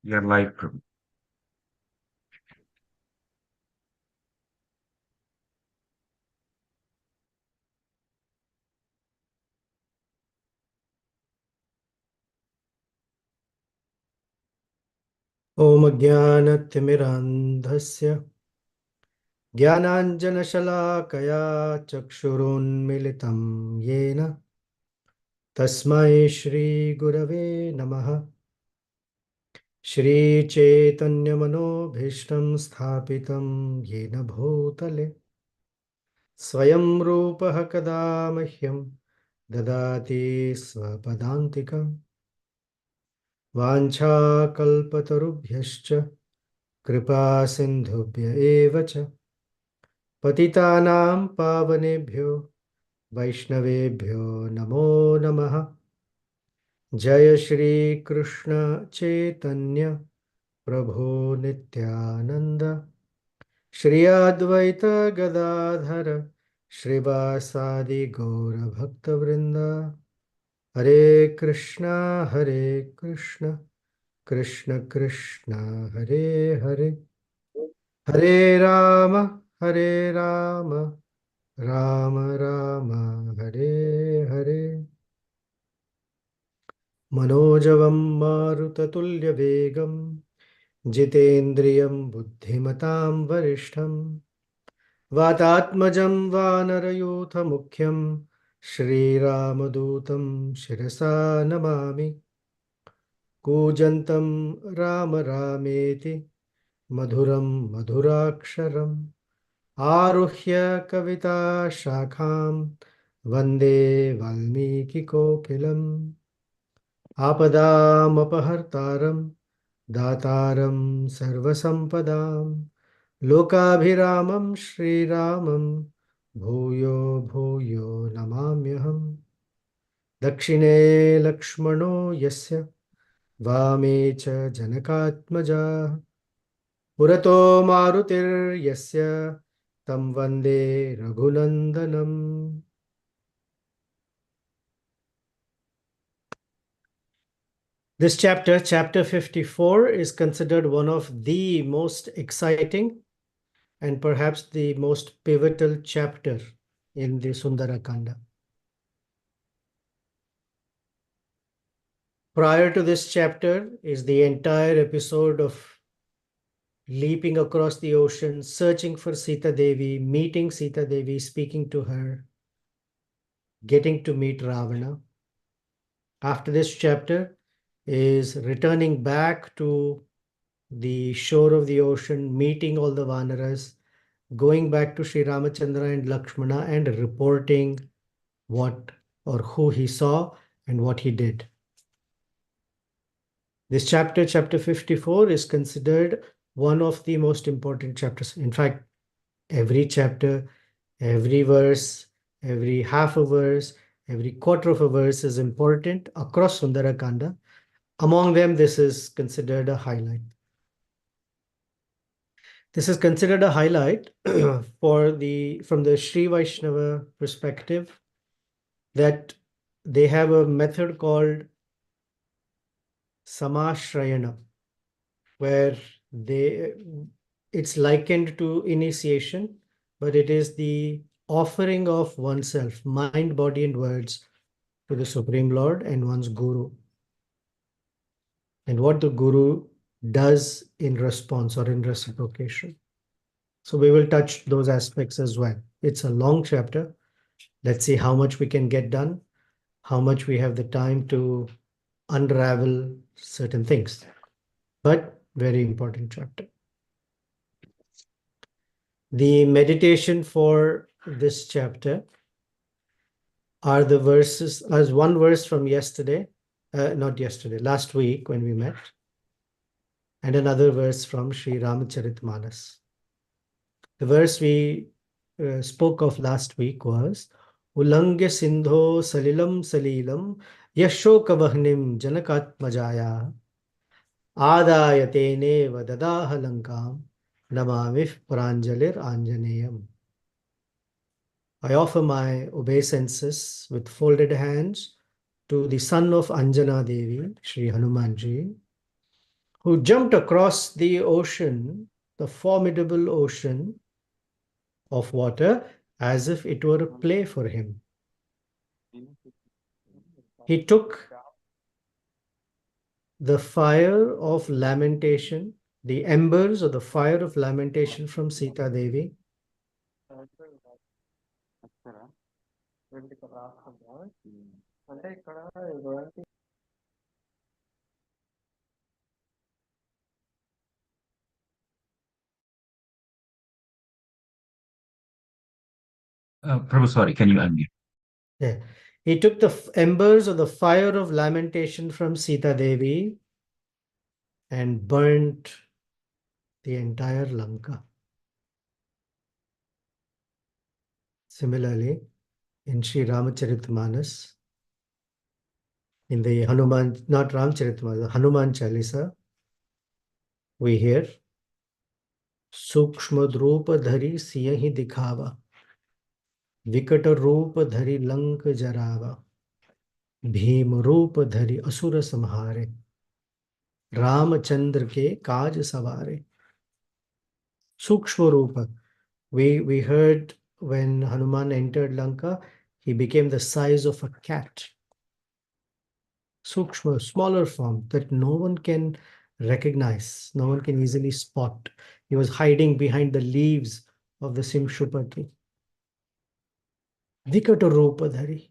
Your life. ॐ ज्ञानतिमिरान्धस्य ज्ञानाञ्जनशलाकया चक्षुरुन्मिलितं येन तस्मै श्रीगुरवे नमः। श्रीचैतन्यमनोभीष्टं स्थापितं येन भूतले स्वयं रूपः कदा मह्यं ददाति स्वपदान्तिकं। वाञ्छाकल्पतरुभ्यश्च कृपासिन्धुभ्य एव च पतितानां पावनेभ्यो वैष्णवेभ्यो नमो नमः। जय श्री कृष्ण चैतन्य प्रभो नित्यानंद श्री अद्वैत गदाधर श्रीवासादि गौर भक्तवृंद। हरे कृष्ण कृष्ण कृष्ण हरे हरे, हरे राम हरे राम राम राम हरे हरे। मनोजवं मारुततुल्यवेगं जितेन्द्रियं बुद्धिमतां वरिष्ठं वातात्मजं वानरयूथमुख्यं श्रीरामदूतं शिरसा नमामि। कूजन्तं राम रामेति मधुरं मधुराक्षरम् आरुह्य कविताशाखां वन्दे वाल्मीकिकोकिलम्। आपदामपहर्तारं दातारं सर्वसम्पदां लोकाभिरामं श्रीरामं भूयो भूयो नमाम्यहम्। दक्षिणे लक्ष्मणो यस्य वामे च जनकात्मजा पुरतो मारुतिर्यस्य तं वन्दे रघुनन्दनम्। This chapter, chapter 54, is considered one of the most exciting and perhaps the most pivotal chapter in the Sundara Kanda. Prior to this chapter is the entire episode of leaping across the ocean, searching for Sita Devi, meeting Sita Devi, speaking to her, getting to meet Ravana. After this chapter is returning back to the shore of the ocean, meeting all the Vanaras, going back to Sri Ramachandra and Lakshmana and reporting what or who he saw and what he did. This chapter, chapter 54, is considered one of the most important chapters. In fact, every chapter, every verse, every half a verse, every quarter of a verse is important across Sundara Kanda. Among them, this is considered a highlight. This is considered a highlight from the Sri Vaishnava perspective, that they have a method called Samashrayana, where it's likened to initiation, but it is the offering of oneself, mind, body, and words to the Supreme Lord and one's Guru, and what the Guru does in response or in reciprocation. So we will touch those aspects as well. It's a long chapter. Let's see how much we can get done, how much we have the time to unravel certain things, but very important chapter. The meditation for this chapter are the verses, as one verse from yesterday, not yesterday, last week when we met, and another verse from Sri Ramcharitmanas. The verse we spoke of last week was Ulangya Sindho Salilam Salilam Yashokavahnim Janakatmajaya Adayatene Vadadaha Lankam Namamif Pranjalir Anjaneyam. I offer my obeisances with folded hands to the son of Anjana Devi, Sri Hanumanji, who jumped across the ocean, the formidable ocean of water, as if it were a play for him. He took the fire of lamentation, the embers of the fire of lamentation from Sita Devi, Prabhu, sorry, can you unmute? yeah. He took the embers of the fire of lamentation from Sita Devi and burnt the entire Lanka. Similarly, in Sri Ramacharitammanas, in the Hanuman, not Ramacharitammanas, the Hanuman Chalisa, we hear सूक्ष्म रूप धरि सियहि दिखावा विकट रूप धरि लंक जरावा भीम रूप धरि असुर संहारे रामचंद्र के काज सवारे. Sukshma Rupa. We heard when Hanuman entered Lanka, he became the size of a cat. Sukshma, smaller form that no one can recognize, no one can easily spot. He was hiding behind the leaves of the Simshupa tree. Vikata Rupa Dhari.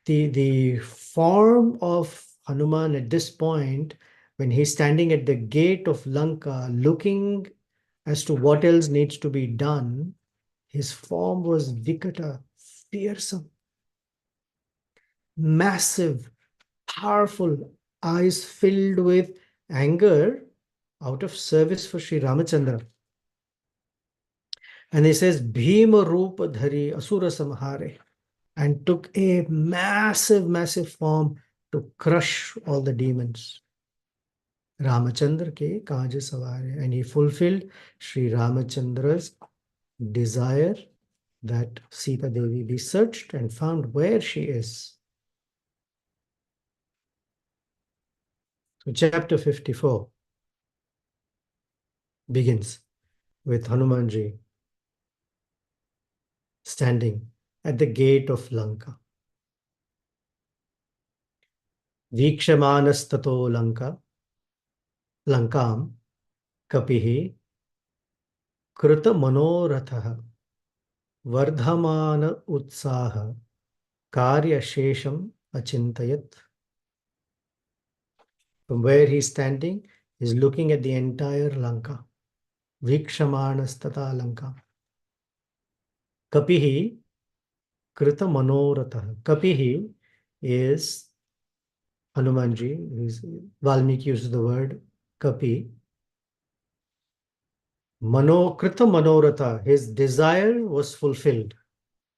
The form of Hanuman at this point, when he's standing at the gate of Lanka, looking as to what else needs to be done, his form was Vikata, fearsome, massive, powerful, eyes filled with anger out of service for Sri Ramachandra. And he says, Bhima Rupa Dhari Asura Samhare, and took a massive, massive form to crush all the demons. Ramachandra ke kaaj savare, and he fulfilled Sri Ramachandra's desire that Sita Devi be searched and found where she is. So chapter 54 begins with Hanumanji standing at the gate of Lanka. Vikshamanas Lanka, Lankam, Kapihi, Kruta Manoratha, Vardhamana Utsaha, Karya Shesham Achintayat. From where he's standing, he's looking at the entire Lanka. Vikshamanas Lanka. Kapihi, Krita Manoratha. Kapihi is Hanumanji. Valmiki uses the word Kapi. Krita Manoratha, his desire was fulfilled.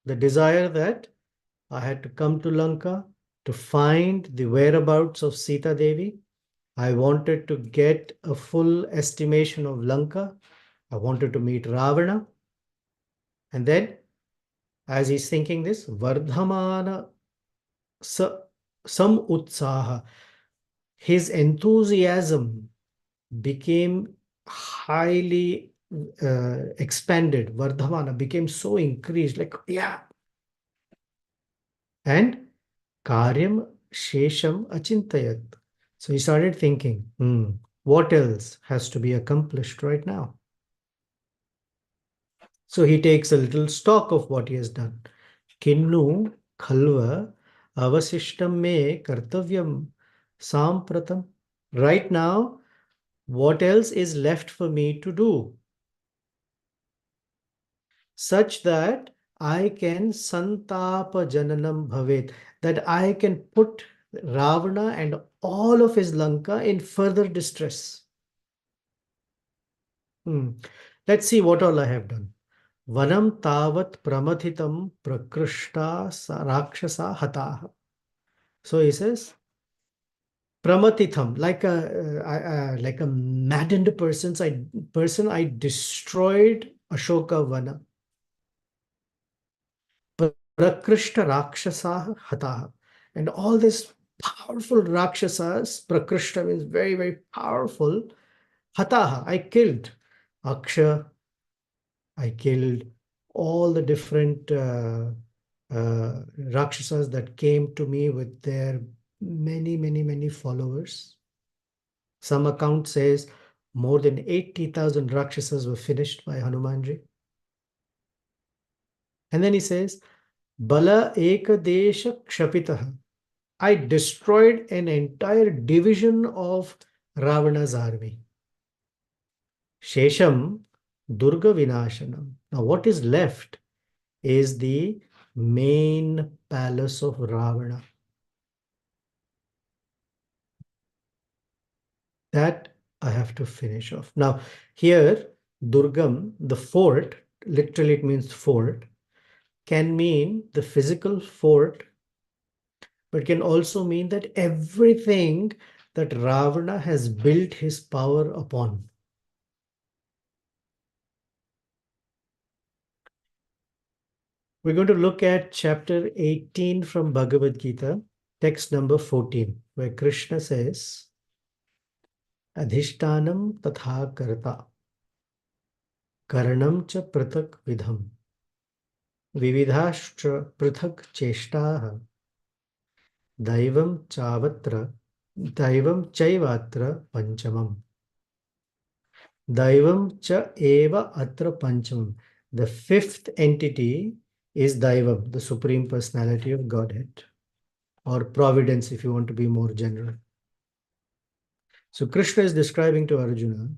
The desire that I had to come to Lanka to find the whereabouts of Sita Devi. I wanted to get a full estimation of Lanka. I wanted to meet Ravana. And then, as he's thinking this, Vardhamana Sam Utsaha, his enthusiasm became highly expanded. Vardhamana became so increased, like, yeah. And Karyam Shesham Achintayat. So he started thinking, what else has to be accomplished right now? So he takes a little stock of what he has done. Kinnu khalva avasishtam me kartavyam sampratam. Right now, what else is left for me to do? Such that I can santapa jananam bhavet, that I can put Ravana and all of his Lanka in further distress. Let's see what all I have done. Vanam tavat pramathitam prakrishta rakshasa hataha. So he says, pramatitham, like a maddened person, I destroyed Ashoka Vana. Prakrishta rakshasa hataha. And all this powerful Rakshasas. Prakrishta means very, very powerful. Hataha, I killed. Aksha, I killed all the different Rakshasas that came to me with their many, many, many followers. Some account says more than 80,000 Rakshasas were finished by Hanumanji. And then he says, Bala Ekadesha Kshapitaha. I destroyed an entire division of Ravana's army. Shesham Durga Vinashanam. Now, what is left is the main palace of Ravana. That I have to finish off. Now, here, Durgam, the fort, literally it means fort, can mean the physical fort, but can also mean that everything that Ravana has built his power upon. We're going to look at chapter 18 from Bhagavad Gita, text number 14, where Krishna says, Adhishtanam tatha karta, karanam cha pratak vidham, vividhascha prathak cheshtaha, daivam chavatra, daivam chaivatra panchamam. Daivam cha eva atra panchamam. The fifth entity is Daivam, the Supreme Personality of Godhead, or Providence if you want to be more general. So Krishna is describing to Arjuna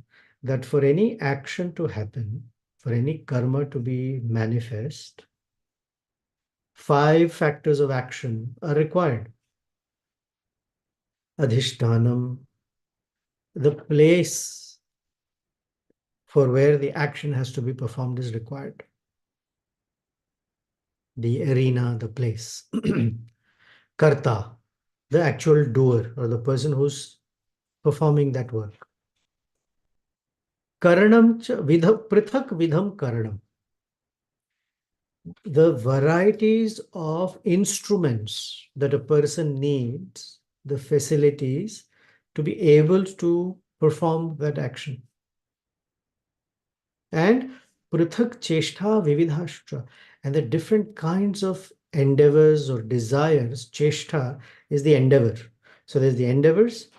that for any action to happen, for any karma to be manifest, 5 factors of action are required. Adhishtanam, the place for where the action has to be performed is required. The arena, the place. Karta, the actual doer or the person who's performing that work. Karanam cha prithak vidham karanam. The varieties of instruments that a person needs, the facilities to be able to perform that action. And prithak cheshta vividhashtra, and the different kinds of endeavors or desires. Cheshta is the endeavor. So there's the endeavors,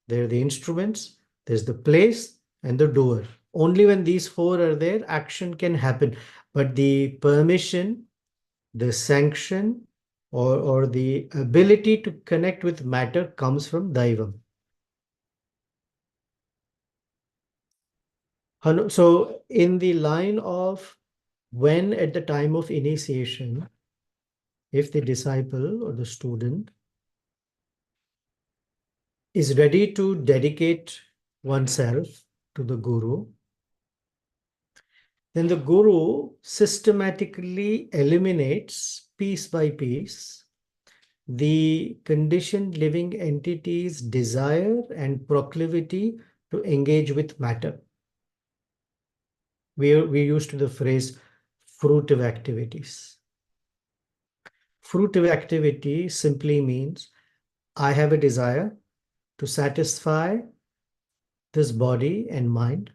there are the instruments, there's the place, and the doer. Only when these 4 are there, action can happen. But the permission, the sanction, or the ability to connect with matter comes from Daivam. So in the line of when at the time of initiation, if the disciple or the student is ready to dedicate oneself to the Guru, then the Guru systematically eliminates piece by piece the conditioned living entity's desire and proclivity to engage with matter. We're used to the phrase fruitive activities. Fruitive activity simply means I have a desire to satisfy this body and mind,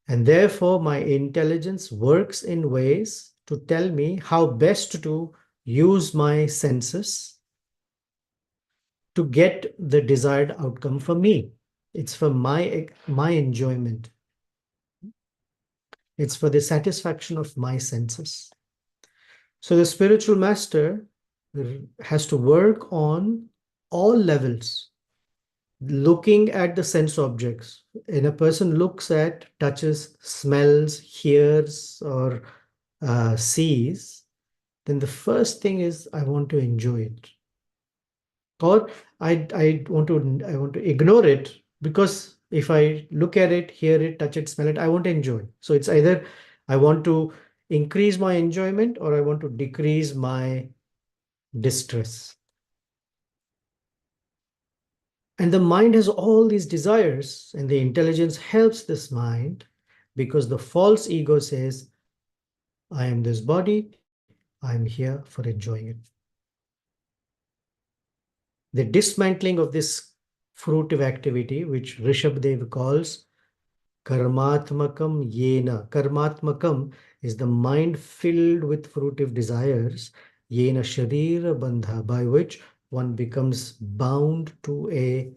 and therefore my intelligence works in ways to tell me how best to use my senses to get the desired outcome for me. It's for my enjoyment. It's for the satisfaction of my senses. So the spiritual master has to work on all levels, looking at the sense objects. And a person looks at, touches, smells, hears, or sees, then the first thing is I want to enjoy it. Or I want to ignore it, because if I look at it, hear it, touch it, smell it, I won't enjoy. So it's either I want to increase my enjoyment or I want to decrease my distress. And the mind has all these desires, and the intelligence helps this mind, because the false ego says, I am this body, I am here for enjoying it. The dismantling of this fruitive activity, which Rishabdev calls Karmatmakam Yena. Karmatmakam is the mind filled with fruitive desires, Yena Sharira Bandha, by which one becomes bound to a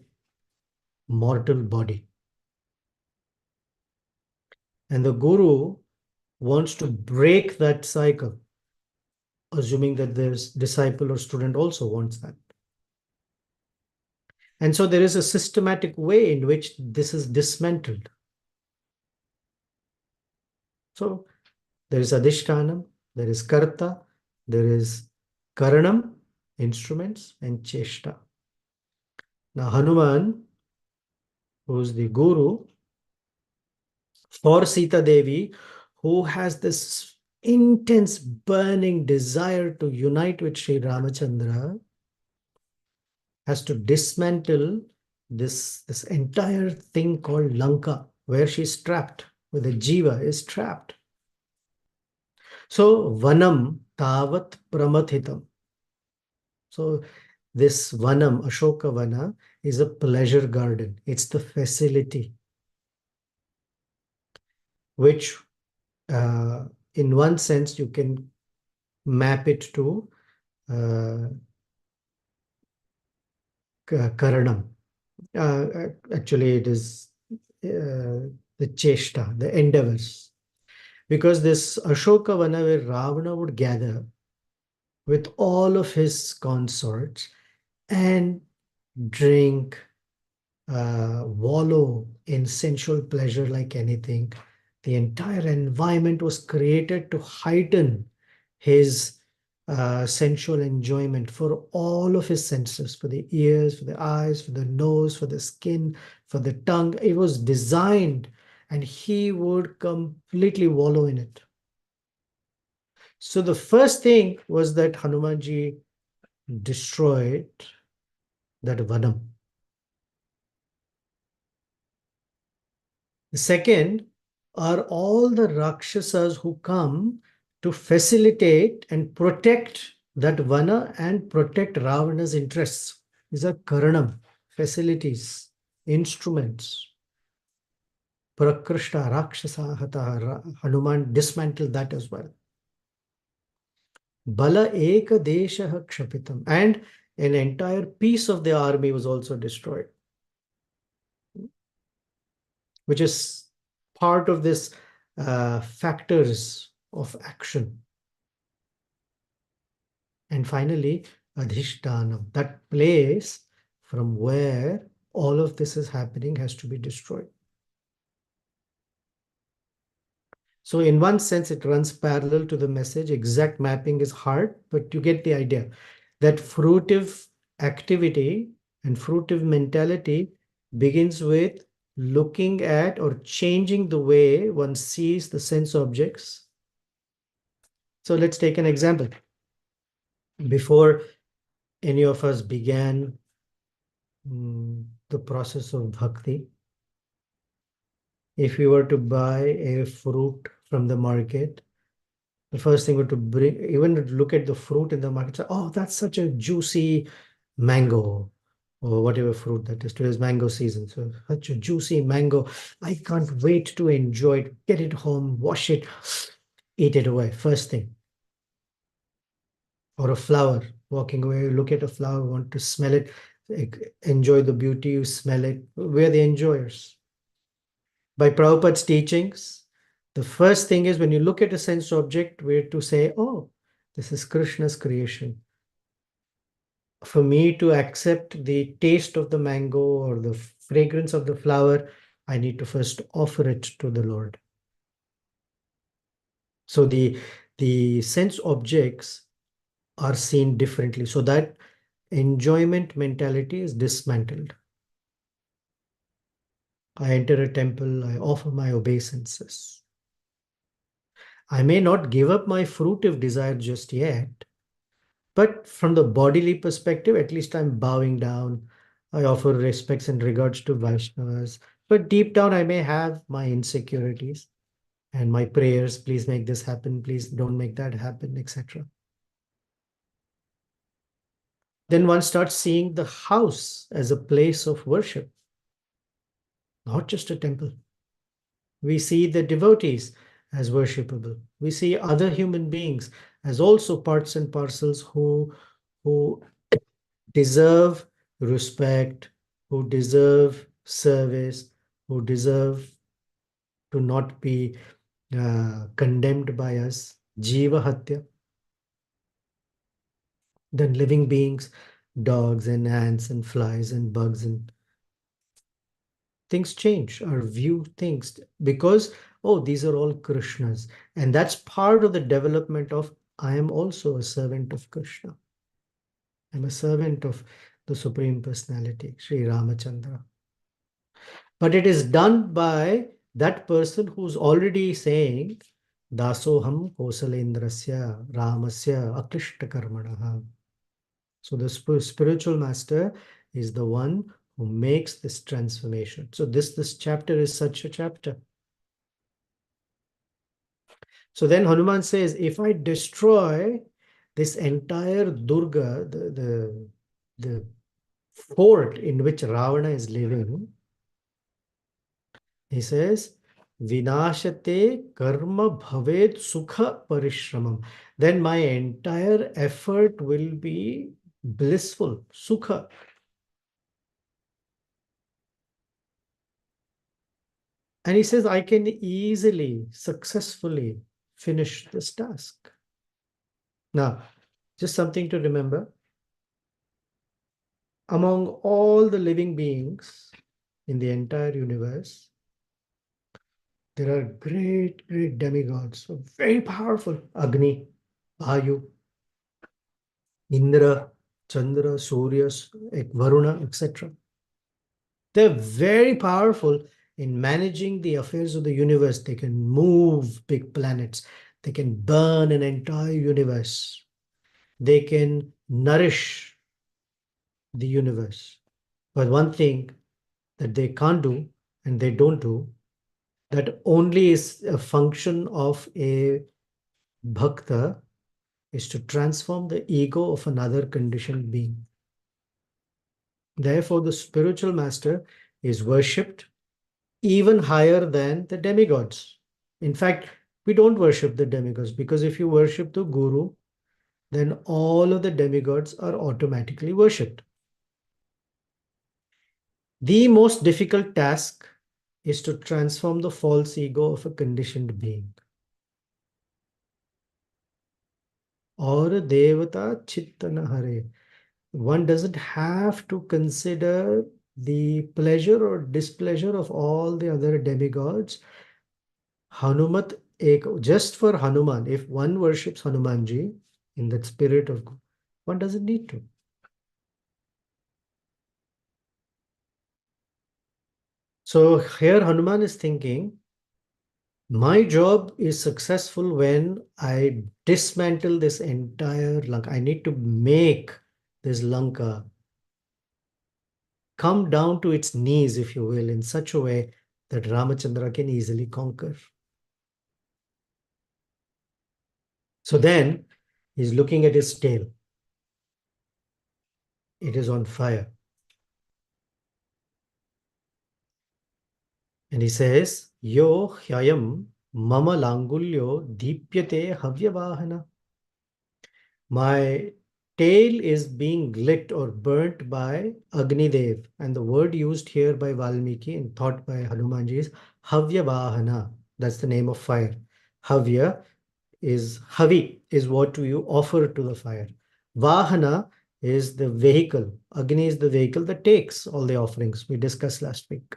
mortal body. And the Guru wants to break that cycle, assuming that this disciple or student also wants that. And so there is a systematic way in which this is dismantled. So there is Adhishtanam, there is Karta, there is Karanam, instruments, and Cheshta. Now Hanuman, who is the Guru for Sita Devi, who has this intense burning desire to unite with Sri Ramachandra, has to dismantle this entire thing called Lanka, where she's trapped, where the Jiva is trapped. So Vanam Tavat Pramathitam. So this Vanam, Ashoka Vana, is a pleasure garden. It's the facility which, in one sense, you can map it to uh, Karanam. Actually, it is the Cheshta, the endeavors. Because this Ashoka Vana, where Ravana would gather with all of his consorts and drink, wallow in sensual pleasure like anything. The entire environment was created to heighten his sensual enjoyment for all of his senses, for the ears, for the eyes, for the nose, for the skin, for the tongue. It was designed, and he would completely wallow in it. So the first thing was that Hanumanji destroyed that Vanam. The second are all the Rakshasas who come to facilitate and protect that Vana and protect Ravana's interests. These are Karanam, facilities, instruments. Prakrishta, Rakshasa, Hata, Hanuman dismantled that as well. Bala Eka Desha Kshapitam. And an entire piece of the army was also destroyed, which is part of this factors of action. And finally, Adhishtanam, that place from where all of this is happening, has to be destroyed. So in one sense, it runs parallel to the message. Exact mapping is hard, but you get the idea that fruitive activity and fruitive mentality begins with looking at or changing the way one sees the sense objects. So let's take an example. Before any of us began the process of bhakti, if we were to buy a fruit from the market, the first thing would to bring, even to look at the fruit in the market, say, oh, that's such a juicy mango, or whatever fruit that is. Today's mango season. So such a juicy mango. I can't wait to enjoy it, get it home, wash it, eat it away. First thing. Or a flower, walking away, you look at a flower, want to smell it, enjoy the beauty, you smell it. We're the enjoyers. By Prabhupada's teachings, the first thing is when you look at a sense object, we're to say, oh, this is Krishna's creation. For me to accept the taste of the mango or the fragrance of the flower, I need to first offer it to the Lord. So the sense objects are seen differently. So that enjoyment mentality is dismantled. I enter a temple, I offer my obeisances. I may not give up my fruitive desire just yet, but from the bodily perspective, at least I'm bowing down. I offer respects and regards to Vaishnavas. But deep down, I may have my insecurities and my prayers. Please make this happen. Please don't make that happen, etc. Then one starts seeing the house as a place of worship, not just a temple. We see the devotees as worshipable. We see other human beings as also parts and parcels who deserve respect, who deserve service, who deserve to not be condemned by us. Jiva Hatya. Then living beings, dogs and ants and flies and bugs, and things change. Our view things because, oh, these are all Krishnas. And that's part of the development of I am also a servant of Krishna. I'm a servant of the Supreme Personality, Sri Ramachandra. But it is done by that person who's already saying, Dasoham Kosalendrasya Ramasya Aklishta Karmanaha. So the spiritual master is the one who makes this transformation. So this chapter is such a chapter. So then Hanuman says, if I destroy this entire Durga, the fort in which Ravana is living, he says, Vinashate karma bhaved sukha parishramam. Then my entire effort will be blissful, sukha. And he says, I can easily, successfully finish this task. Now, just something to remember. Among all the living beings in the entire universe, there are great, great demigods, so very powerful. Agni, Ayu, Indra, Chandra, Surya, Varuna, etc. They're very powerful in managing the affairs of the universe. They can move big planets. They can burn an entire universe. They can nourish the universe. But one thing that they can't do and they don't do, that only is a function of a bhakta, is to transform the ego of another conditioned being. Therefore, the spiritual master is worshipped even higher than the demigods. In fact, we don't worship the demigods because if you worship the guru, then all of the demigods are automatically worshipped. The most difficult task is to transform the false ego of a conditioned being. Or devata chittana hare. One doesn't have to consider the pleasure or displeasure of all the other demigods. Hanumat ek, just for Hanuman, if one worships Hanumanji in that spirit of, one doesn't need to. So here Hanuman is thinking, my job is successful when I dismantle this entire Lanka. I need to make this Lanka come down to its knees, if you will, in such a way that Ramachandra can easily conquer. So then he's looking at his tail. It is on fire. And he says, Yo hyayam mama langulyo deepyate havyavahana. My tail is being lit or burnt by Agni Dev. And the word used here by Valmiki and thought by Hanumanji is Havyavahana. That's the name of fire. Havya is Havi, is what you offer to the fire. Vahana is the vehicle. Agni is the vehicle that takes all the offerings we discussed last week.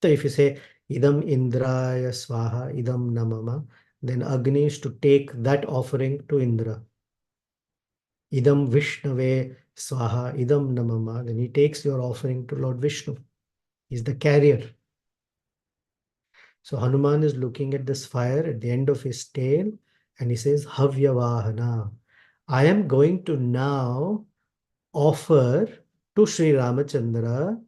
So if you say Idam Indraya Swaha, Idam Namama, then Agni is to take that offering to Indra. Idam Vishnave Swaha, Idam Namama, then he takes your offering to Lord Vishnu. He's the carrier. So Hanuman is looking at this fire at the end of his tail and he says, Havyavahana. I am going to now offer to Sri Ramachandra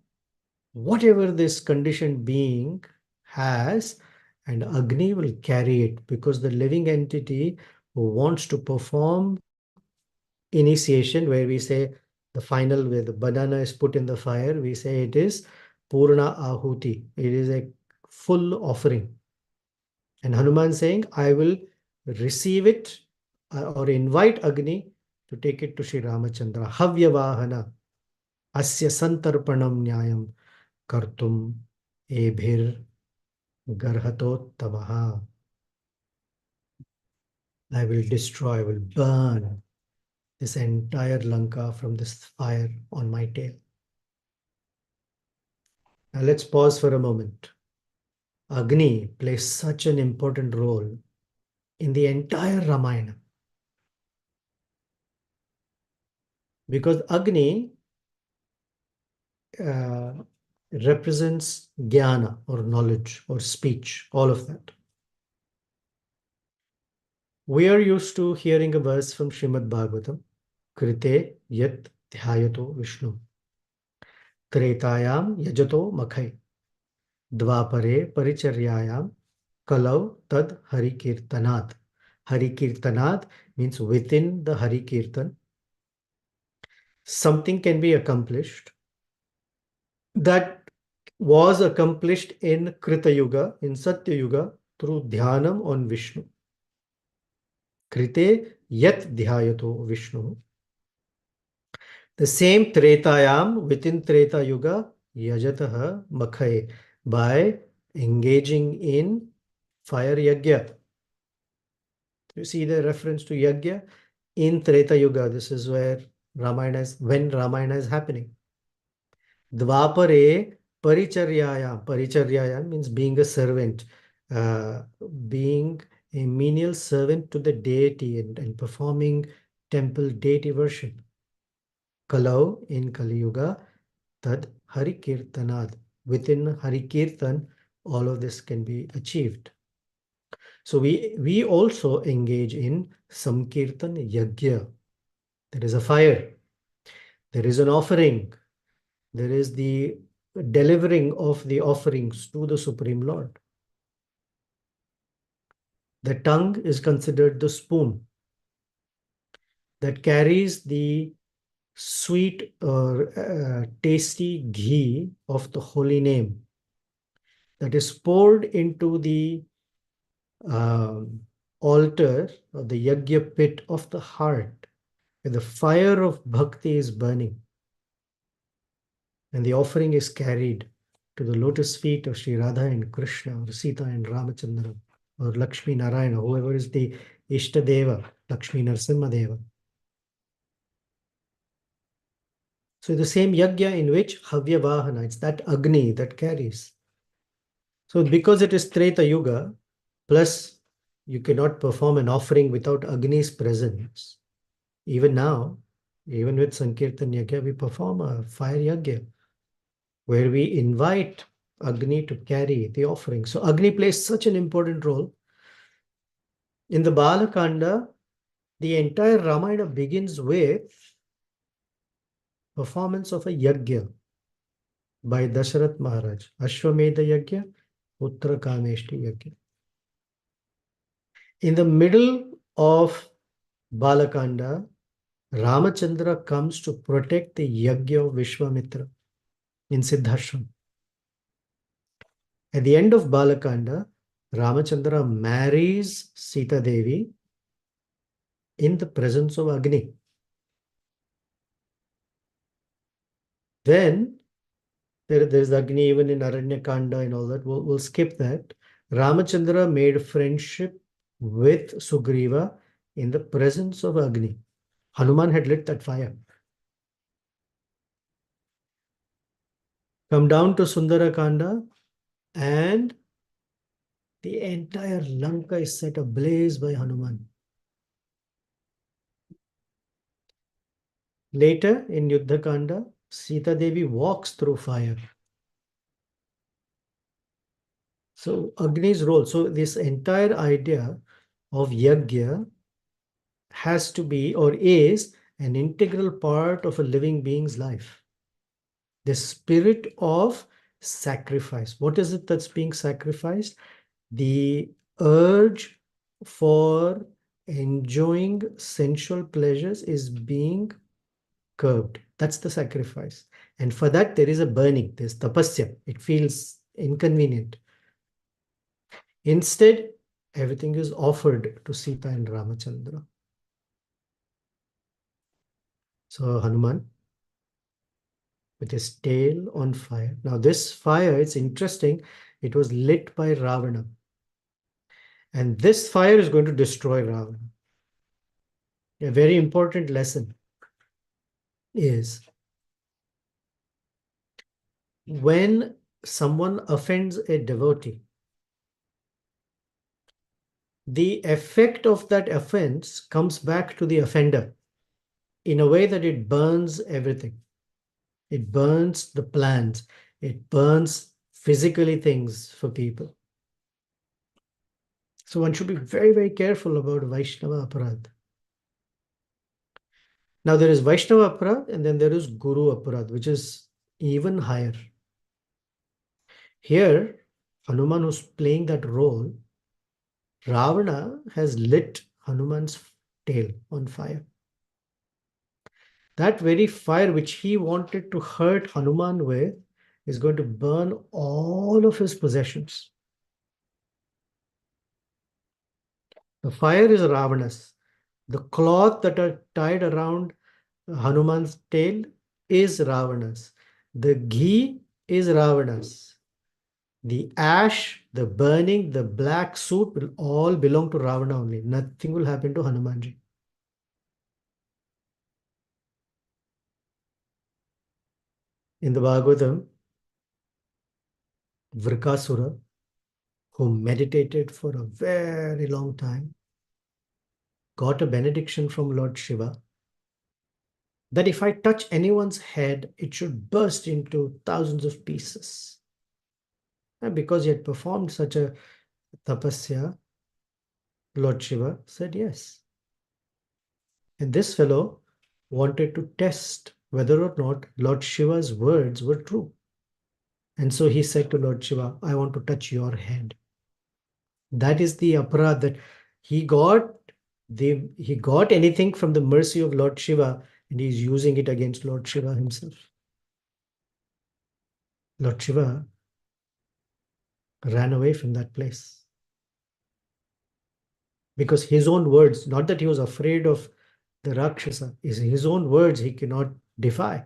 whatever this conditioned being has, and Agni will carry it because the living entity who wants to perform initiation, where we say the final where the banana is put in the fire, we say it is Purna Ahuti. It is a full offering. And Hanuman saying, I will receive it or invite Agni to take it to Sri Ramachandra. Havyavahana asya santarpanam nyayam kartum ebhir garhatotamaha. I will destroy, I will burn this entire Lanka from this fire on my tail. Now let's pause for a moment. Agni plays such an important role in the entire Ramayana because Agni uh, represents jnana or knowledge or speech, all of that. We are used to hearing a verse from Srimad Bhagavatam, Krite yat dhyayato Vishnu, Tretayam yajato makhai, Dvapare paricharyayam, Kalau tad Hari Kirtanat. Hari Kirtanat means within the Hari Kirtan, something can be accomplished that was accomplished in Krita Yuga, in Satya Yuga, through Dhyanam on Vishnu. Krite yat dhyayato Vishnu. The same Tretayam within Treta Yuga, yajataha makhai, by engaging in fire yagya. You see the reference to yagya in Treta Yuga. This is where Ramayana is, when Ramayana is happening. Dvapare paricharyaya. Paricharyaya means being a servant, being a menial servant to the deity and performing temple deity worship. Kalau in Kali Yuga, tad Hari Kirtanad. Within Hari Kirtan, all of this can be achieved. So we also engage in Samkirtan Yagya. There is a fire. There is an offering. There is the delivering of the offerings to the Supreme Lord. The tongue is considered the spoon that carries the sweet or tasty ghee of the holy name that is poured into the altar or the yagya pit of the heart where the fire of bhakti is burning. And the offering is carried to the lotus feet of Sri Radha and Krishna, or Sita and Ramachandra, or Lakshmi Narayana, whoever is the Ishtadeva, Lakshmi Narasimha. So the same yagya in which Havya Vahana, it's that Agni that carries. So because it is Treta Yuga, plus you cannot perform an offering without Agni's presence. Even now, even with Sankirtan Yagya, we perform a fire yagya, where we invite Agni to carry the offering. So Agni plays such an important role. In the Balakanda, the entire Ramayana begins with performance of a yagya by Dasharath Maharaj. Ashwamedha yagya, Putra Kameshti yagya. In the middle of Balakanda, Ramachandra comes to protect the yagya of Vishwamitra in Siddhashram. At the end of Balakanda, Ramachandra marries Sita Devi in the presence of Agni. Then there's Agni even in Aranyakanda and all that. We'll skip that. Ramachandra made friendship with Sugriva in the presence of Agni. Hanuman had lit that fire. Come down to Sundarakanda, and the entire Lanka is set ablaze by Hanuman. Later in Yuddhakanda, Sita Devi walks through fire. So Agni's role, so this entire idea of yagya has to be or is an integral part of a living being's life. The spirit of sacrifice. What is it that's being sacrificed? The urge for enjoying sensual pleasures is being curved. That's the sacrifice. And for that, there is a burning, there's tapasya. It feels inconvenient. Instead, everything is offered to Sita and Ramachandra. So Hanuman, with his tail on fire. Now, this fire, it's interesting, it was lit by Ravana. And this fire is going to destroy Ravana. A very important lesson is when someone offends a devotee, the effect of that offense comes back to the offender in a way that it burns everything. It burns the plans. It burns physically things for people. So one should be very, very careful about Vaishnava Aparad. Now there is Vaishnava Aparad and then there is Guru Aparad, which is even higher. Here, Hanuman, who's playing that role, Ravana has lit Hanuman's tail on fire. That very fire which he wanted to hurt Hanuman with is going to burn all of his possessions. The fire is Ravana's. The cloth that are tied around Hanuman's tail is Ravana's. The ghee is Ravana's. The ash, the burning, the black suit will all belong to Ravana only. Nothing will happen to Hanumanji. In the Bhagavatam, Vrikasura, who meditated for a very long time, got a benediction from Lord Shiva that if I touch anyone's head, it should burst into thousands of pieces. And because he had performed such a tapasya, Lord Shiva said yes. And this fellow wanted to test whether or not Lord Shiva's words were true. And so he said to Lord Shiva, I want to touch your head. That is the aparad that he got. He got anything from the mercy of Lord Shiva and he's using it against Lord Shiva himself. Lord Shiva ran away from that place because his own words, not that he was afraid of the Rakshasa, is his own words he cannot defy.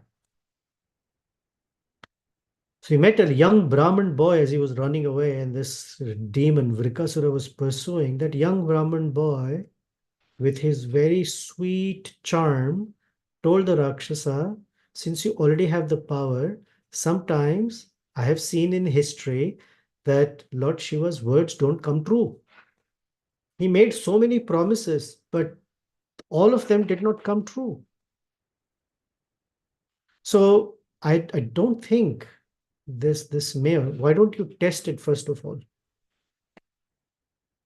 So he met a young Brahmin boy as he was running away, and this demon Vrikasura was pursuing. That young Brahmin boy, with his very sweet charm, told the Rakshasa, since you already have the power, sometimes I have seen in history that Lord Shiva's words don't come true. He made so many promises, but all of them did not come true. So I don't think this mayor, why don't you test it first of all?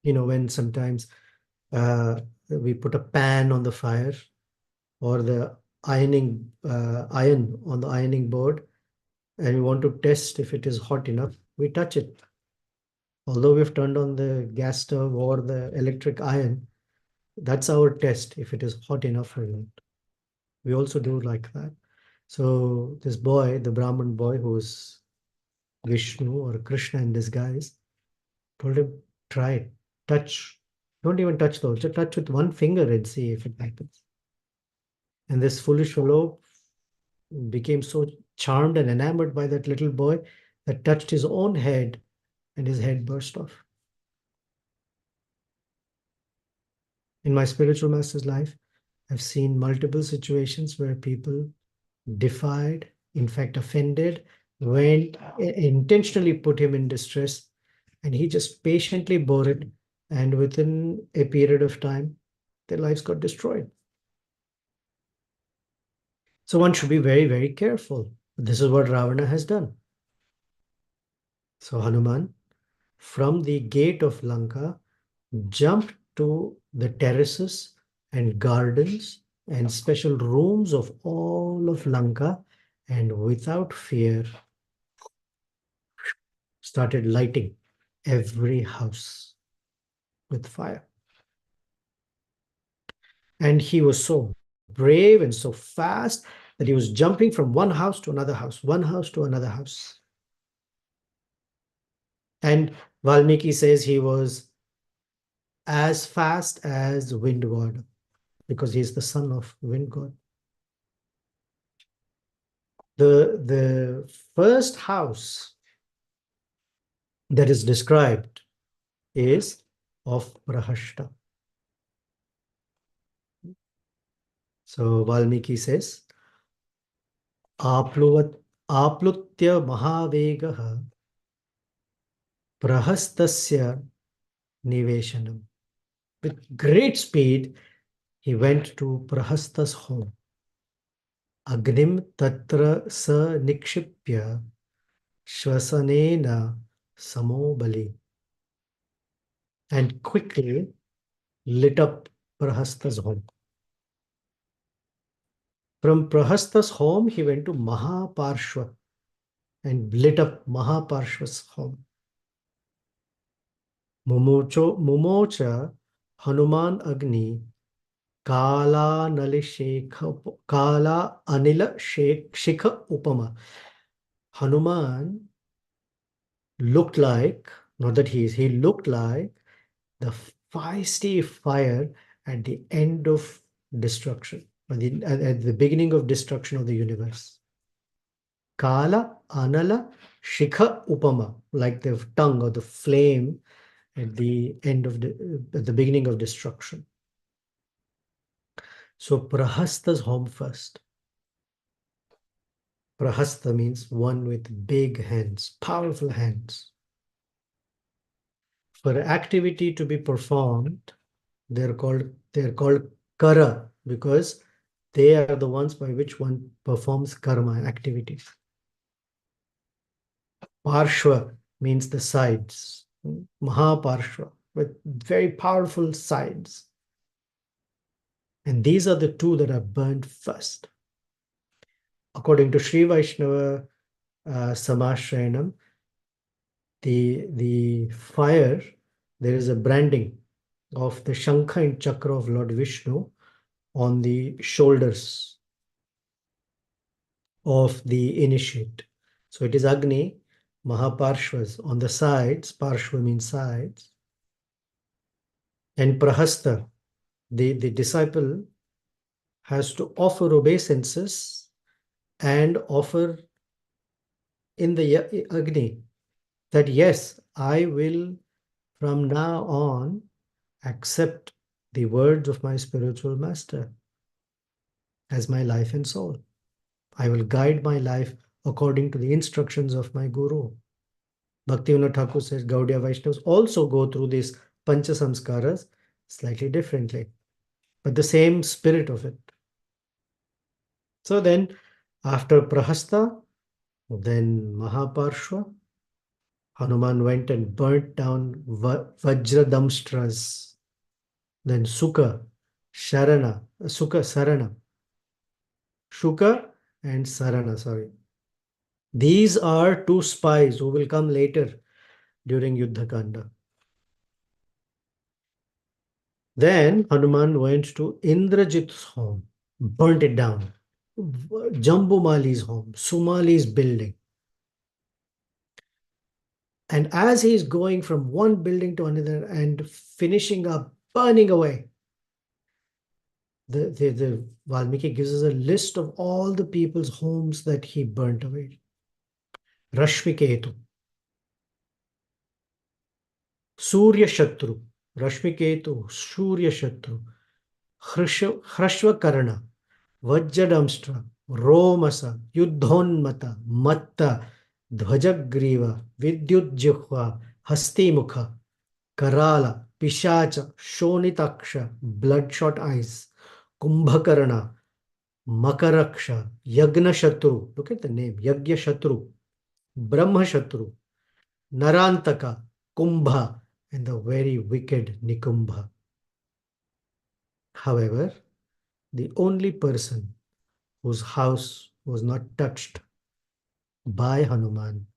You know, when sometimes we put a pan on the fire or the iron on the ironing board, and we want to test if it is hot enough, we touch it. Although we've turned on the gas stove or the electric iron, that's our test if it is hot enough or not. We also do like that. So this boy, the Brahmin boy who's Vishnu or Krishna in disguise, told him, try it, touch. Don't even touch the altar, touch with one finger and see if it happens. And this foolish fellow became so charmed and enamored by that little boy that touched his own head and his head burst off. In my spiritual master's life, I've seen multiple situations where people defied, in fact, offended, went intentionally put him in distress, and he just patiently bore it. And within a period of time, their lives got destroyed. So one should be very, very careful. This is what Ravana has done. So Hanuman, from the gate of Lanka, jumped to the terraces and gardens and special rooms of all of Lanka, and without fear started lighting every house with fire. And he was so brave and so fast that he was jumping from one house to another house, one house to another house. And Valmiki says he was as fast as wind god, because he's the son of wind god. The first house that is described is of Prahashta. So Valmiki says, Aplutya Mahavegah Prahastasya Niveshanam. With great speed, he went to Prahasta's home. Agnim Tatra Sa Nikshipya Shvasanena Samobali, and quickly lit up Prahasta's home. From Prahasta's home, he went to Mahaparshva and lit up Mahaparshva's home. Mumocha Hanuman Agni Kala Anila Shikha Upama. Hanuman looked like, not that he looked like the feisty fire at the end of destruction, at the beginning of destruction of the universe. Kala Anala Shikha Upama, like the tongue or the flame at the at the beginning of destruction. So Prahasta's home first. Prahasta means one with big hands, powerful hands. For activity to be performed, they're called kara, because they are the ones by which one performs karma activities. Parshva means the sides. Mahaparshva, with very powerful sides. And these are the two that are burnt first. According to Sri Vaishnava Samashrayanam, the fire, there is a branding of the Shankha and Chakra of Lord Vishnu on the shoulders of the initiate. So it is Agni, Mahaparshvas on the sides, Parshva means sides, and Prahasta, the disciple has to offer obeisances and offer in the Agni that yes, I will from now on accept the words of my spiritual master as my life and soul. I will guide my life according to the instructions of my Guru. Bhaktivinoda Thakur says Gaudiya Vaishnavas also go through these Pancha Samskaras slightly differently, but the same spirit of it. So then, after Prahasta, then Mahaparshva, Hanuman went and burnt down Vajradamstras. Then Sukha, Sarana, Shuka and Sarana, sorry. These are two spies who will come later during Yuddha Kanda. Then Hanuman went to Indrajit's home, burnt it down. Jambumali's home, Sumali's building. And as he's going from one building to another and finishing up, burning away, the Valmiki gives us a list of all the people's homes that he burnt away. Rashmiketu, Surya Shatru, Rashmiketu, Surya Shatru, Hrashvakarna, Vajjadamstra, Romasa, Yuddhonmata, Matta, Dhvajagriva, Vidyutjihva, Hastimukha, Karala, Pishacha, Shonitaksha, Bloodshot Eyes, Kumbhakarna, Makaraksha, Yagna Shatru, look at the name, Yagya Shatru, Brahma Shatru, Narantaka, Kumbha, and the very wicked Nikumbha. However, the only person whose house was not touched by Hanuman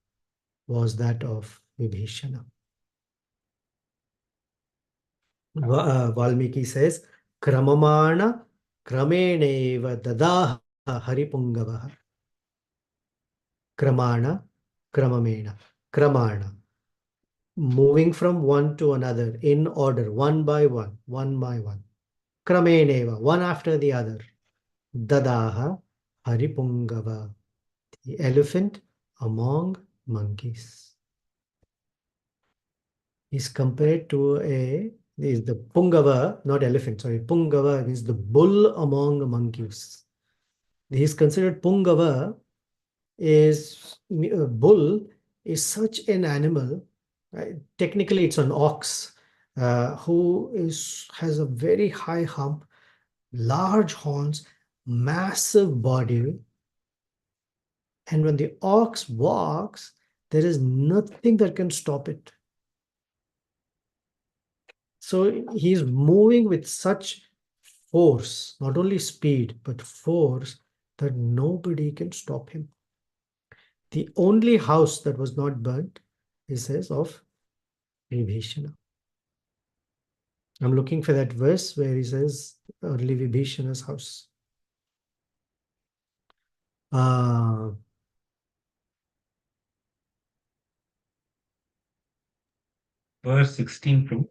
was that of Vibhishana. Valmiki says, Kramamana Krameneva Dadaha Haripungavaha. Kramana, Kramamena, Kramana. Moving from one to another in order, one by one, one by one. Krameneva, one after the other. Dadaha Haripungava, the elephant among monkeys. Is compared to is the Pungava, not elephant, sorry. Pungava means the bull among monkeys. He is considered Pungava is a bull is such an animal. Technically, it's an ox who has a very high hump, large horns, massive body, and when the ox walks, there is nothing that can stop it. So he's moving with such force, not only speed, but force that nobody can stop him. The only house that was not burnt, he says, of Vibhishana. I'm looking for that verse where he says only Vibhishana's house. Uh, Verse 16 from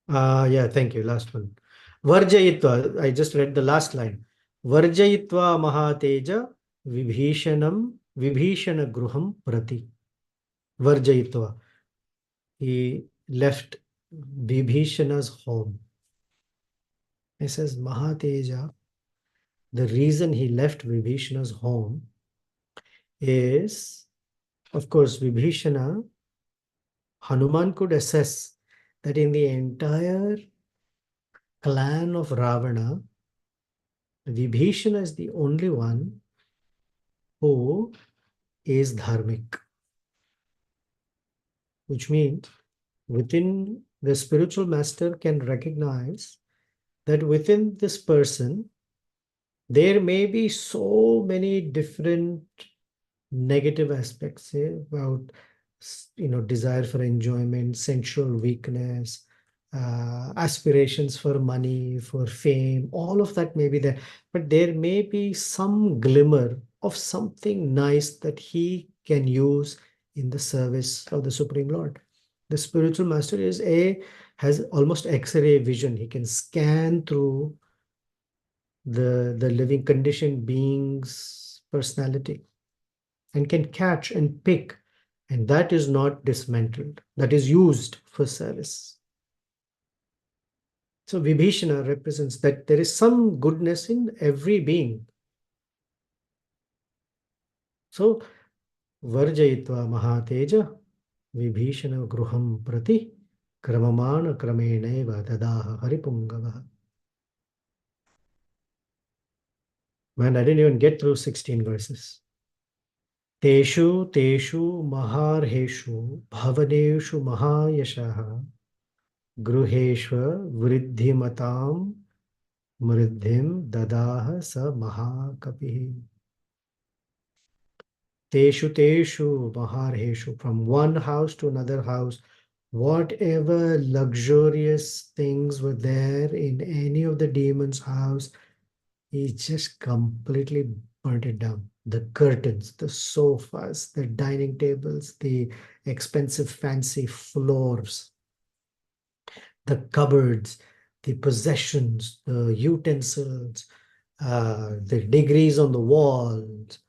yeah, thank you. Last one. Varjayitva. I just read the last line. Varjayitva Mahateja Vibhishana Gruham Prati. Varjayitva. He left Vibhishana's home. He says Mahateja. The reason he left Vibhishana's home is, of course, Vibhishana, Hanuman could assess that in the entire clan of Ravana, Vibhishana is the only one who is dharmic, which means within the spiritual master can recognize that within this person, there may be so many different negative aspects about desire for enjoyment, sensual weakness, aspirations for money, for fame, all of that may be there, but there may be some glimmer of something nice that he can use in the service of the Supreme Lord. The spiritual master has almost X-ray vision. He can scan through the living conditioned being's personality and can catch and pick, and that is not dismantled, that is used for service. So Vibhishana represents that there is some goodness in every being. So Varjayitva Mahateja Vibhishana Gruham Prati Kramamana Krameneva Dadaha Haripungavaha. Man, I didn't even get through 16 verses. Teshu Maharheshu Bhavaneshu Mahayashaha Gruheshva Vriddhimatam Mriddhim Dadaha Sa Mahakapihi. Teshu Maharheshu, from one house to another house, whatever luxurious things were there in any of the demons' house, he just completely burnt it down. The curtains, the sofas, the dining tables, the expensive fancy floors, the cupboards, the possessions, the utensils, the degrees on the walls,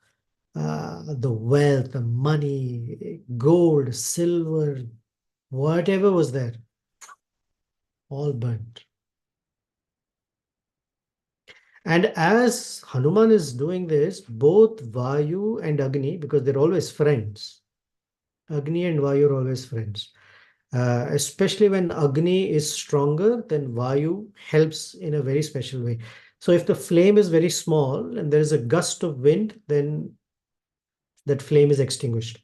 the wealth, the money, gold, silver, whatever was there, all burnt. And as Hanuman is doing this, both Vayu and Agni, because they're always friends, Agni and Vayu are always friends. Especially when Agni is stronger, then Vayu helps in a very special way. So if the flame is very small and there is a gust of wind, then that flame is extinguished.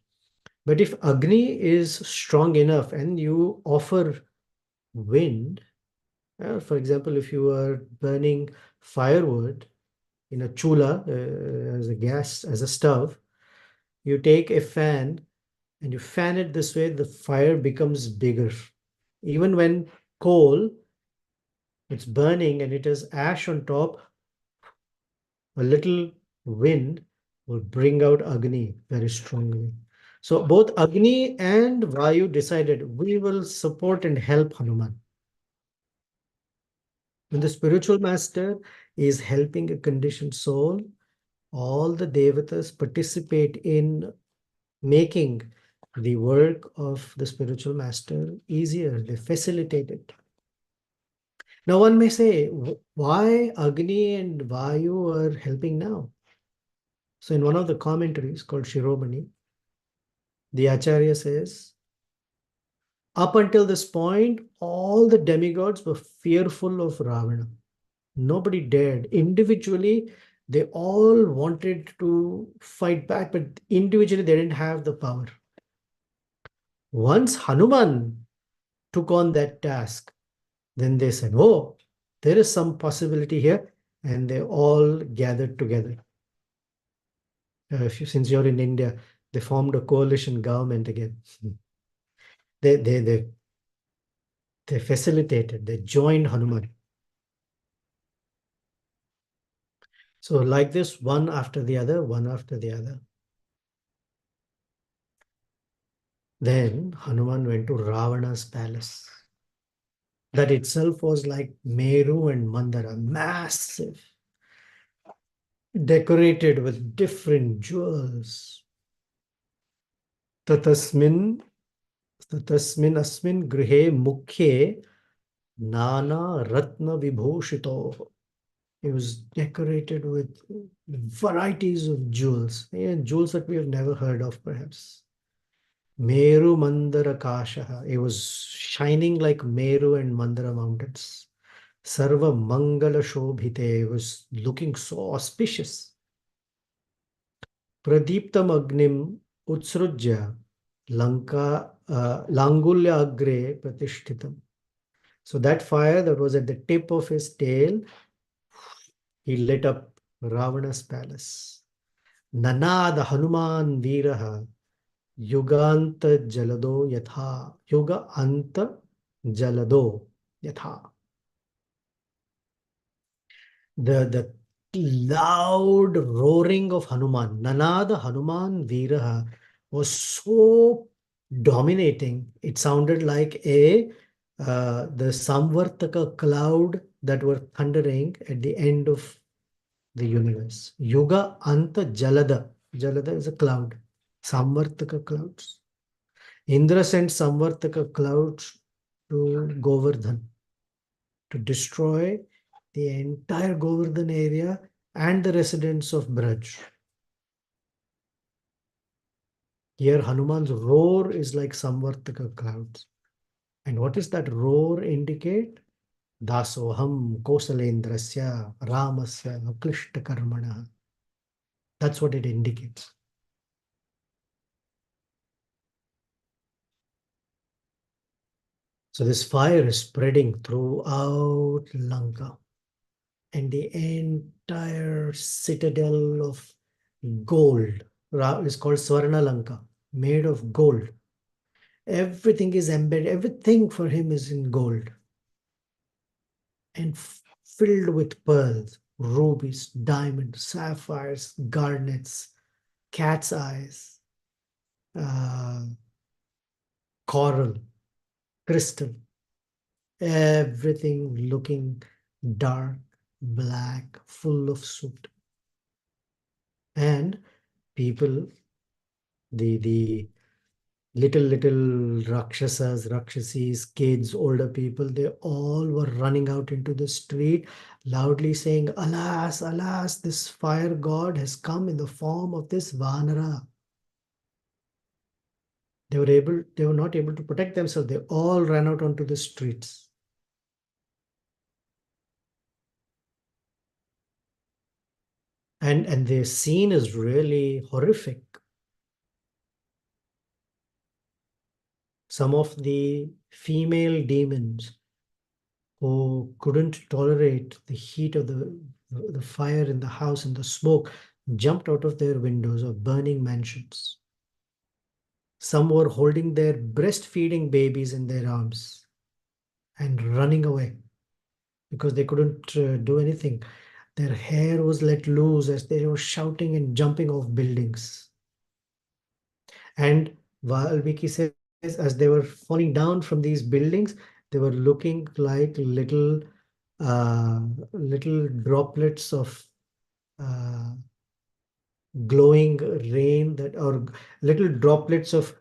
But if Agni is strong enough and you offer wind, for example, if you are burning firewood in a chula as a gas, as a stove, you take a fan and you fan it this way, the fire becomes bigger. Even when coal, it's burning and it has ash on top, a little wind will bring out Agni very strongly. So both Agni and Vayu decided we will support and help Hanuman. When the spiritual master is helping a conditioned soul, all the devatas participate in making the work of the spiritual master easier. They facilitate it. Now one may say, why Agni and Vayu are helping now? So in one of the commentaries called Shiromani, the Acharya says, up until this point, all the demigods were fearful of Ravana. Nobody dared. Individually, they all wanted to fight back, but individually they didn't have the power. Once Hanuman took on that task, then they said, oh, there is some possibility here, and they all gathered together. Since you're in India, they formed a coalition government again. They, they, they, they facilitated, they joined Hanuman. So like this, one after the other, one after the other. Then Hanuman went to Ravana's palace. That itself was like Meru and Mandara, massive, decorated with different jewels. Tatasmin, tatasmin asmin grihe mukhye nana ratna vibhushito. It was decorated with varieties of jewels, and jewels that we have never heard of, perhaps. Meru Mandara Kashaha. It was shining like Meru and Mandara mountains. Sarva Mangala Shobhite. It was looking so auspicious. Pradiptam Agnim Utsrujya Lanka Langulya Agre Pratishtitam. So that fire that was at the tip of his tail, he lit up Ravana's palace. Nanada Hanuman Viraha Yuganta Jalado Yatha. Yuga Anta Jalado Yatha. The loud roaring of Hanuman, Nanada Hanuman Viraha, was so dominating. It sounded like the Samvartaka cloud that were thundering at the end of the universe. Yuga Anta Jalada. Jalada is a cloud. Samvartaka clouds. Indra sent Samvartaka clouds to Govardhan to destroy the entire Govardhan area and the residents of Braj. Here Hanuman's roar is like Samvartaka clouds. And what does that roar indicate? Dasoham Kosalendrasya Ramasya Aklishta Karmana. That's what it indicates. So this fire is spreading throughout Lanka, and the entire citadel of gold is called Swarna Lanka, made of gold. Everything is embedded, everything for him is in gold and filled with pearls, rubies, diamonds, sapphires, garnets, cat's eyes, coral, crystal, everything looking dark, black, full of soot. And people, the little rakshasas, rakshasis, kids, older people, they all were running out into the street, loudly saying, alas, alas, this fire god has come in the form of this Vanara. They were not able to protect themselves. They all ran out onto the streets. And the scene is really horrific. Some of the female demons who couldn't tolerate the heat of the fire in the house and the smoke jumped out of their windows of burning mansions. Some were holding their breastfeeding babies in their arms and running away because they couldn't do anything. Their hair was let loose as they were shouting and jumping off buildings. And Valmiki says, as they were falling down from these buildings, they were looking like uh, little droplets of uh, glowing rain that, or little droplets of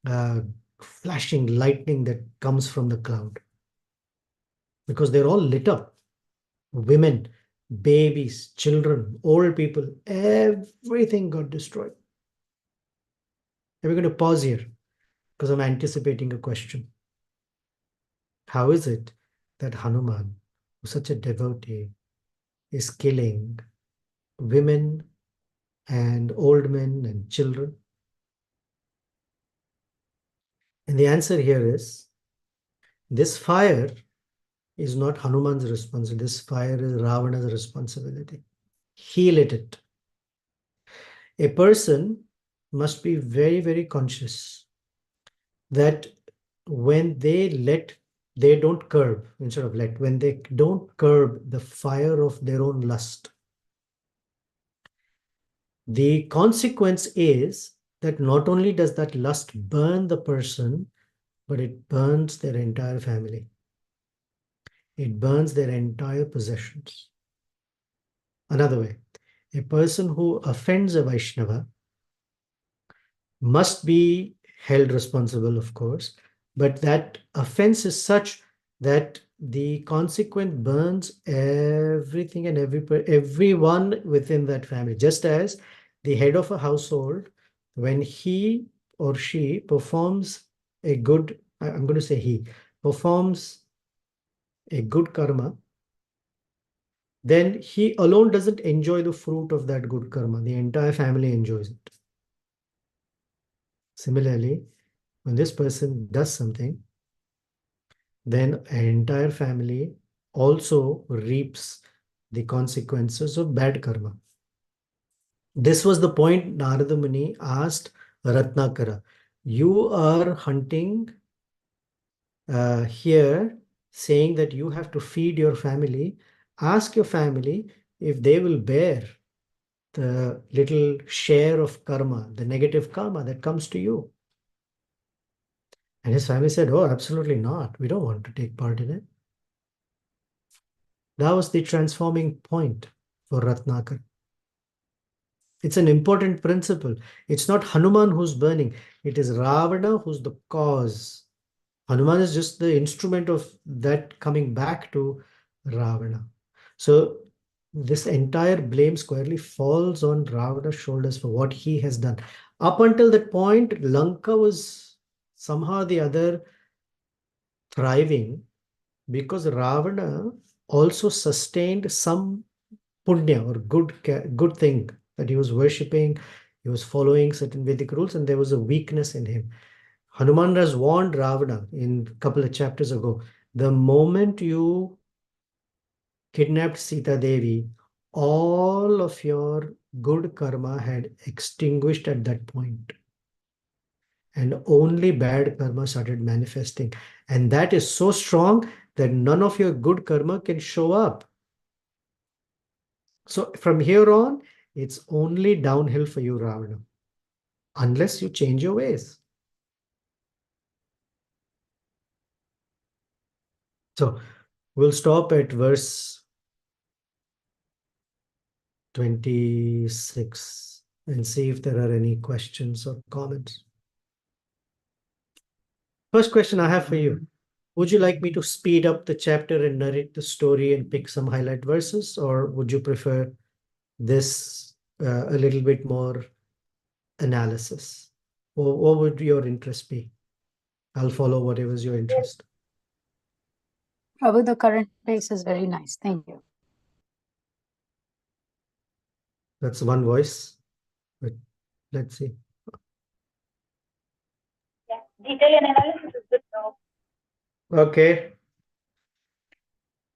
uh, flashing lightning that comes from the cloud, because they're all lit up. Women, babies, children, old people, everything got destroyed. And we're going to pause here because I'm anticipating a question. How is it that Hanuman, who's such a devotee, is killing women and old men and children? And the answer here is, this fire is not Hanuman's responsibility. This fire is Ravana's responsibility. He lit it. A person must be very, very conscious that when they don't curb, instead of let, when they don't curb the fire of their own lust, the consequence is that not only does that lust burn the person, but it burns their entire family. It burns their entire possessions. Another way, a person who offends a Vaishnava must be held responsible, of course, but that offense is such that the consequent burns everything and everyone within that family. Just as the head of a household, when he or she performs a good, I'm going to say he performs a good karma, then he alone doesn't enjoy the fruit of that good karma. The entire family enjoys it. Similarly, when this person does something, then an entire family also reaps the consequences of bad karma. This was the point Narada Muni asked Ratnakara. You are hunting here, saying that you have to feed your family. Ask your family if they will bear the little share of karma, the negative karma that comes to you. And his family said, oh, absolutely not. We don't want to take part in it. That was the transforming point for Ratnakar. It's an important principle. It's not Hanuman who's burning. It is Ravana who's the cause. Hanuman is just the instrument of that coming back to Ravana. So this entire blame squarely falls on Ravana's shoulders for what he has done. Up until that point, Lanka was somehow or the other thriving because Ravana also sustained some punya or good thing, that he was worshipping, he was following certain Vedic rules, and there was a weakness in him. Hanuman has warned Ravana in a couple of chapters ago, the moment you kidnapped Sita Devi, all of your good karma had extinguished at that point, and only bad karma started manifesting. And that is so strong that none of your good karma can show up. So from here on, it's only downhill for you, Ravana, unless you change your ways. So we'll stop at verse 26 and see if there are any questions or comments. First question I have for you. Would you like me to speed up the chapter and narrate the story and pick some highlight verses, or would you prefer this a little bit more analysis? Or what would your interest be? I'll follow whatever is your interest. Prabhu, the current pace is very nice. Thank you. That's one voice, but let's see. Yeah, detail analysis is good though. Okay.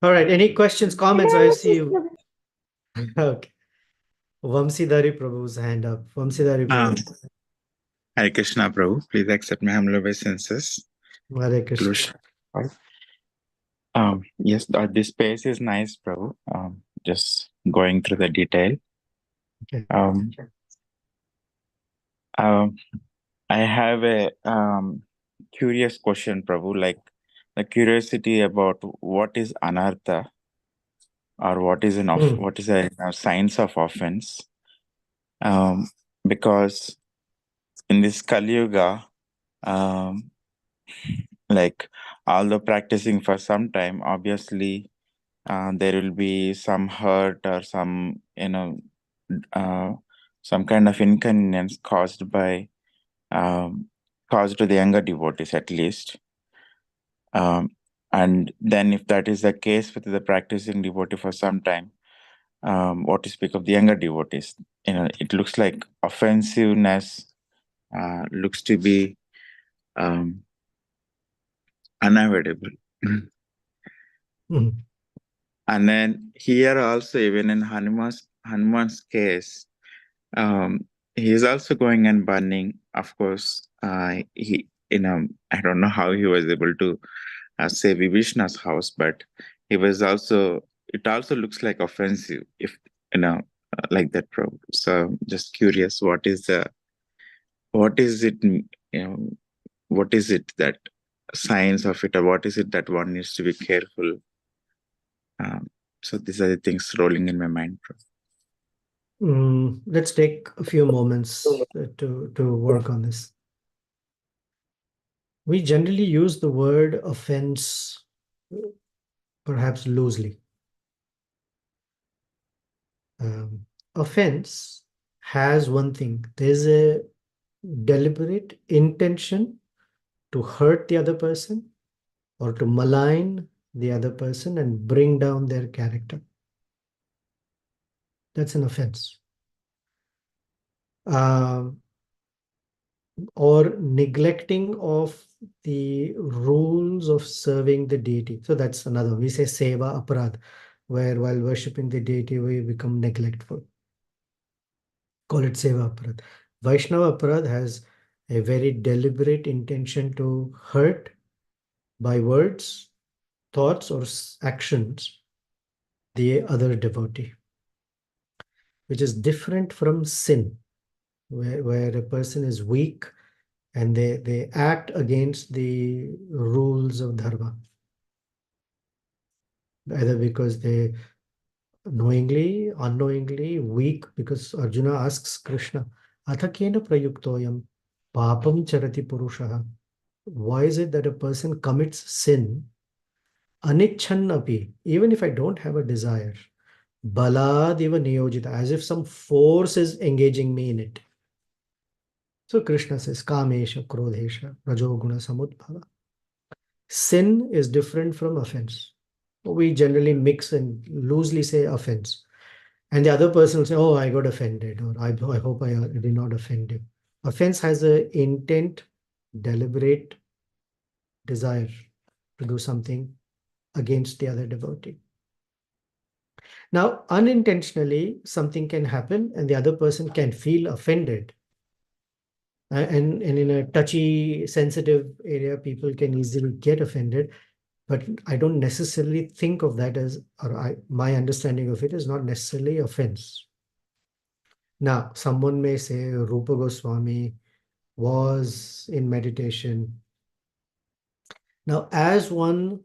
All right. Any questions, comments? I see you. Okay. Vamsidhari Prabhu's hand up. Vamsidhari Prabhu. Hare Krishna, Prabhu. Please accept my humble obeisances. Hare Krishna. Yes, this space is nice, Prabhu. Just going through the detail. Okay. I have a curious question, Prabhu, like the curiosity about what is anartha, or what is what is a signs of offense. Because in this Kali Yuga, like although practicing for some time, obviously there will be some hurt or some some kind of inconvenience caused by caused to the younger devotees at least. And then if that is the case with the practicing devotee for some time, what to speak of the younger devotees, it looks like offensiveness looks to be unavoidable. And then here also, even in Hanuman's case, he is also going and burning. Of course, he I don't know how he was able to save Vibhishna's house, but he was also. It also looks like offensive, if like that. So, just curious, what is it? What is it that signs of it, or what is it that one needs to be careful? So these are the things rolling in my mind. Let's take a few moments to work on this. We generally use the word offense perhaps loosely. Offense has one thing. There's a deliberate intention to hurt the other person or to malign the other person and bring down their character. That's an offense. Or neglecting of the rules of serving the deity. So that's another. We say seva aparad, where while worshipping the deity, we become neglectful. Call it seva aparad. Vaishnava aparad has a very deliberate intention to hurt by words, thoughts, or actions the other devotee, which is different from sin, where a person is weak and they act against the rules of dharma, either because they knowingly, unknowingly, weak, because Arjuna asks Krishna, Athakena prayuktoyam papam charati purushaha. Why is it that a person commits sin anichan api, even if I don't have a desire, baladiva niyojita, as if some force is engaging me in it. So Krishna says, Kamesha, Krodhesha, Rajoguna, Samudbhava. Sin is different from offense. We generally mix and loosely say offense. And the other person will say, oh, I got offended, or I hope I did not offend him. Offense has an intent, deliberate desire to do something against the other devotee. Now, unintentionally, something can happen and the other person can feel offended. And in a touchy, sensitive area, people can easily get offended. But I don't necessarily think of that as, my understanding of it is not necessarily offense. Now, someone may say Rupa Goswami was in meditation. Now, as one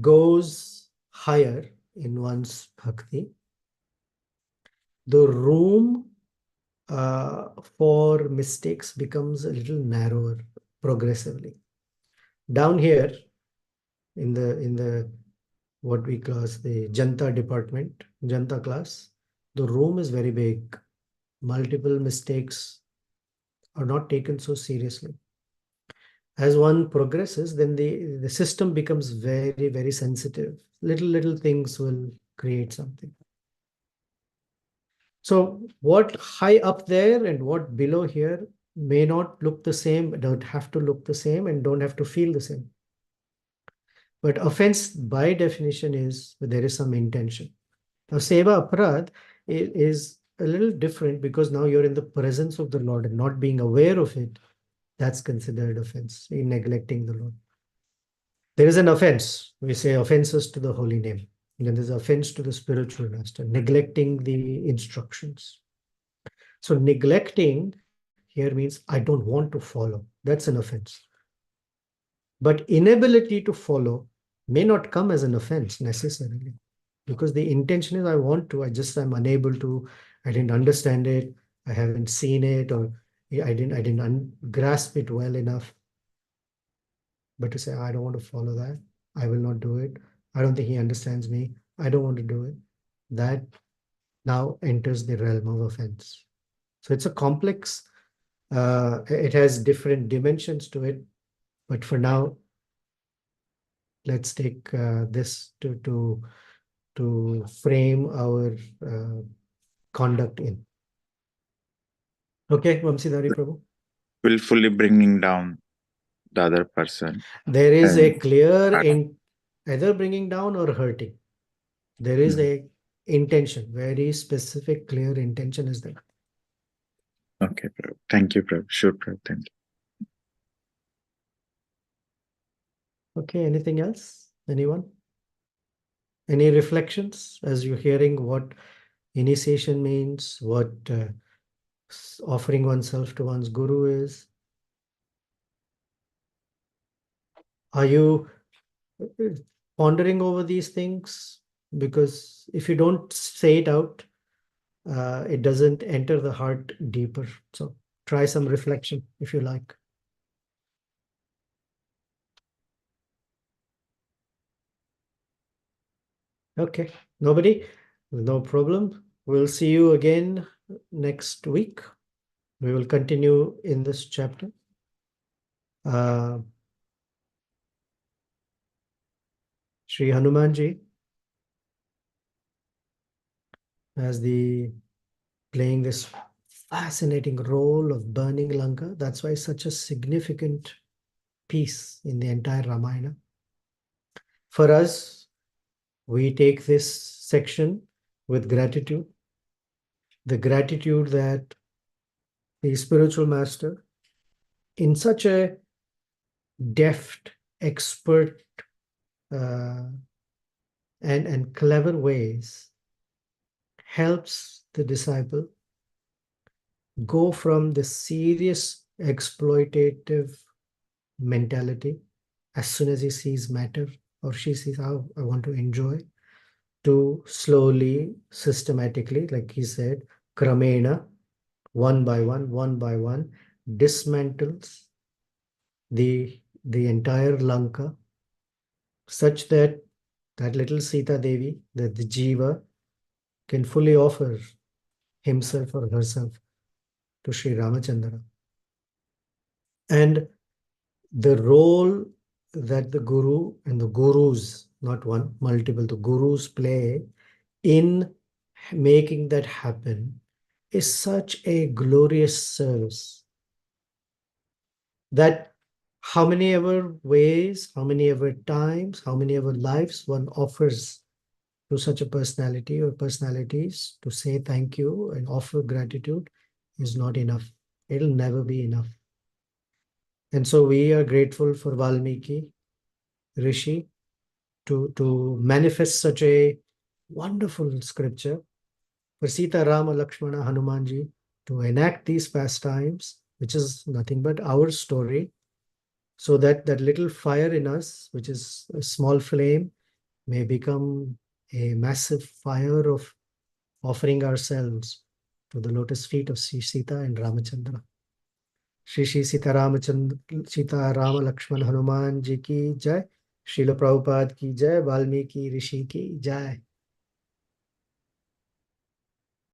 goes higher in one's bhakti, the room for mistakes becomes a little narrower progressively. Down here in the what we class the Janta department, Janta class, the room is very big. Multiple mistakes are not taken so seriously. As one progresses, then the system becomes very, very sensitive. Little things will create something. So what high up there and what below here may not look the same, don't have to look the same, and don't have to feel the same. But offense by definition is there is some intention. Now seva aparad is a little different because now you're in the presence of the Lord and not being aware of it. That's considered offense, in neglecting the Lord. There is an offense. We say offenses to the holy name. then there's offense to the spiritual master, neglecting the instructions. So neglecting here means I don't want to follow. That's an offense. But inability to follow may not come as an offense necessarily, because the intention is I want to, I'm unable to, I didn't understand it, I haven't seen it, or I didn't grasp it well enough. But to say, I don't want to follow that, I will not do it, I don't think he understands me, I don't want to do it, that now enters the realm of offense. So it's a complex, it has different dimensions to it, but for now, let's take this to frame our conduct in. Okay, Vamsidhari Prabhu. Willfully bringing down the other person. There is a And- clear either bringing down or hurting. There is a intention, very specific, clear intention is there. Okay, Prabhu. Thank you, Prabhu. Sure, Prabhu. Thank you. Okay, anything else? Anyone? Any reflections as you're hearing what initiation means, what offering oneself to one's guru is? Are you pondering over these things? Because if you don't say it out, it doesn't enter the heart deeper. So try some reflection if you like. Okay, nobody? No problem. We'll see you again next week. We will continue in this chapter. Sri Hanumanji as the playing this fascinating role of burning Lanka. That's why such a significant piece in the entire Ramayana. For us, we take this section with gratitude. The gratitude that the spiritual master, in such a deft, expert, and clever ways, helps the disciple go from the serious exploitative mentality as soon as he sees matter or she sees how I want to enjoy, to slowly, systematically, like he said, kramena, one by one, dismantles the entire Lanka, such that that little Sita Devi, that the Jiva, can fully offer himself or herself to Sri Ramachandra. And the role that the Guru and the Gurus, not one, multiple, the Gurus play in making that happen is such a glorious service that how many ever ways, how many ever times, how many ever lives one offers to such a personality or personalities to say thank you and offer gratitude is not enough. It'll never be enough. And so we are grateful for Valmiki Rishi to manifest such a wonderful scripture, for Sita, Rama, Lakshmana, Hanumanji to enact these pastimes, which is nothing but our story, so that that little fire in us, which is a small flame, may become a massive fire of offering ourselves to the lotus feet of Sri Sita and Ramachandra. Shri Shri Sita Ramachandra, Sita Rama Lakshman Hanuman Ji ki jai. Srila Prabhupada ki jai. Valmiki Rishi ki jai.